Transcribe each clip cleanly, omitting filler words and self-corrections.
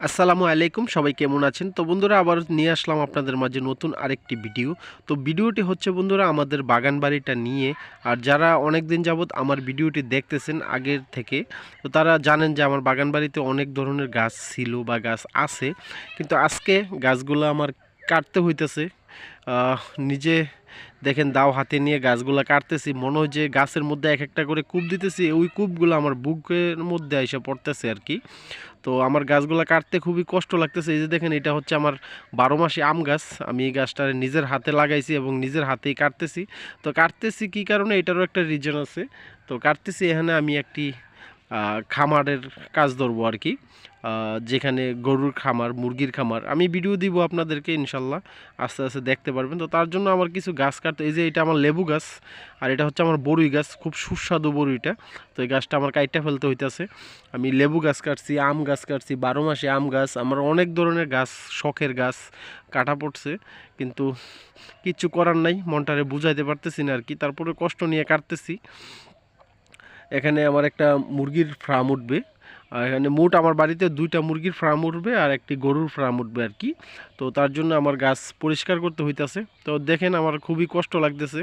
আসসালামু আলাইকুম, সবাই কেমন আছেন? তো বন্ধুরা, আবার নিয়ে আসলাম আপনাদের মাঝে নতুন আরেকটি ভিডিও। তো ভিডিওটি হচ্ছে বন্ধুরা আমাদের বাগান বাড়িটা নিয়ে। আর যারা অনেক দিন যাবৎ আমার ভিডিওটি দেখতেছেন আগের থেকে, তো তারা জানেন যে আমার বাগান বাড়িতে অনেক ধরনের গাছ ছিল বা গাছ আছে, কিন্তু আজকে গাছগুলো আমার কাটতে হইতেছে। আহ, নিজে দেখেন দাও হাতে নিয়ে গাছগুলো কাটতেছি, মনে হয় যে গাছের মধ্যে এক একটা করে কূপ দিতেছি, ওই কূপগুলো আমার বুকের মধ্যে এসে পড়তেছে আর কি। তো আমার গাছগুলো কাটতে খুবই কষ্ট লাগতেছে। এই যে দেখেন, এটা হচ্ছে আমার 12 মাসি আম গাছ। আমি এই গাছটা নিজের হাতে লাগাইছি এবং নিজের হাতেই কাটতেছি। তো কাটতেছি কী কারণে, এটারও একটা রিজন আছে। তো কাটতেছি এখানে আমি একটি খামারের কাজ ধরবো আর কি। যেখানে গরুর খামার, মুরগির খামার, আমি ভিডিও দিব আপনাদেরকে ইনশাল্লাহ, আস্তে আস্তে দেখতে পারবেন। তো তার জন্য আমার কিছু গাছ কাটতে, এই যে এটা আমার লেবু গাছ, আর এটা হচ্ছে আমার বরুই গাছ, খুব সুস্বাদু বরুইটা। তো এই গাছটা আমার কাইটটা ফেলতে হইতেছে। আমি লেবু গাছ কাটছি, আম গাছ কাটছি, 12 মাসে আম গাছ, আমার অনেক ধরনের গাছ, শখের গাছ কাটা পড়ছে, কিন্তু কিচ্ছু করার নাই, মনটারে বুঝাইতে পারতেছি না আর কি, তারপরে কষ্ট নিয়ে কাটতেছি। এখানে আমার একটা মুরগির ফার্ম উঠবে, আর এখানে মোট আমার বাড়িতে 2টা মুরগির ফার্ম উঠবে আর একটি গরুর ফার্ম উঠবে আর কি। তো তার জন্য আমার গাছ পরিষ্কার করতে হইতাছে। তো দেখেন আমার খুবই কষ্ট লাগতেছে।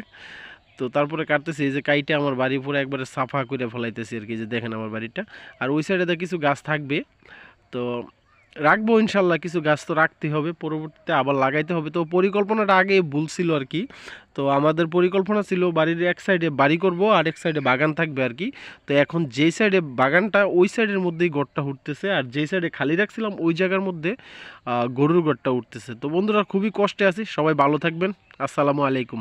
তো তারপরে কাটতেছি, এই যে কাইটে আমার বাড়ি পুরো একবারে সাফা করে ফেলাইতেছি আর কি, যে দেখেন আমার বাড়িটা। আর ওই সাইডে কিছু গাছ থাকবে, তো রাখবো ইনশাল্লাহ, কিছু গাছ তো রাখতেই হবে, পরবর্তীতে আবার লাগাইতে হবে। তো পরিকল্পনাটা আগে ভুল ছিল আর কি। তো আমাদের পরিকল্পনা ছিল বাড়ির এক সাইডে বাড়ি করব আর এক সাইডে বাগান থাকবে আর কি। তো এখন যেই সাইডে বাগানটা, ওই সাইডের মধ্যেই গড়টা উঠতেছে, আর যেই সাইডে খালি রাখছিলাম ওই জায়গার মধ্যে গরুর গড়টা উঠতেছে। তো বন্ধুরা, খুবই কষ্টে আছি, সবাই ভালো থাকবেন। আসসালামু আলাইকুম।